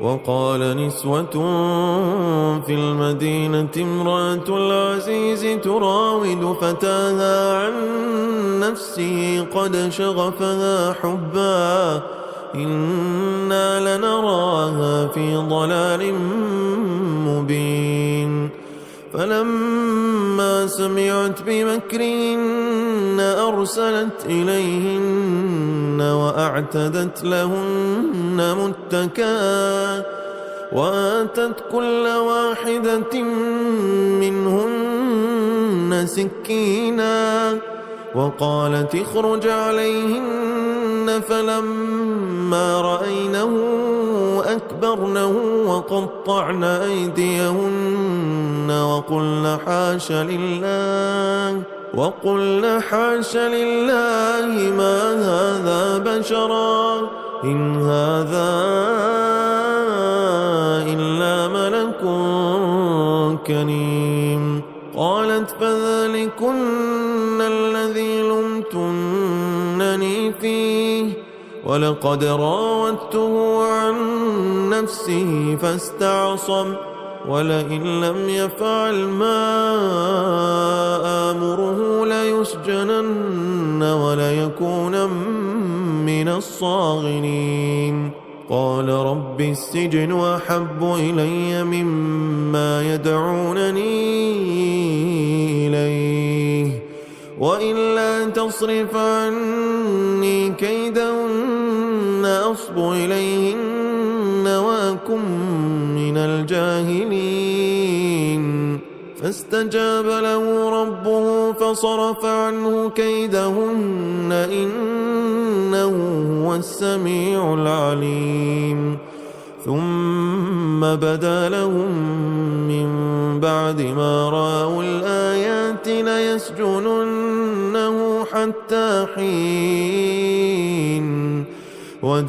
وقال نسوة في المدينة امرأة العزيز تراود فتاها عن نفسه قد شغفها حبا إنا لنراها في ضلال مبين فلما سمعت بمكرهن أرسلت إليهن وأعتدت لهن متكئا وآتت كل واحدة منهن سكينا وقالت اخرج عليهن فلما رأينه أكبرنه وقطعن أيديهن وقلن حاش لله ما هذا بشرا إن هذا إلا ملك كريم قالت فذلكن الذي لمتنني فيه ولقد راودته عن نفسه فاستعصم ولئن لم يفعل ما آمره ليسجنن وليكون من الصاغرين قال رب السجن أحب إلي مما يدعونني إليه وإلا تصرف عني كيدهن أصب إليهن وأكن من الجاهلين فاستجاب له ربه فصرف عنه كيدهن إنه هو السميع العليم ثم بدا لهم من بعد ما رأوا الآيات ليسجننه حتى حين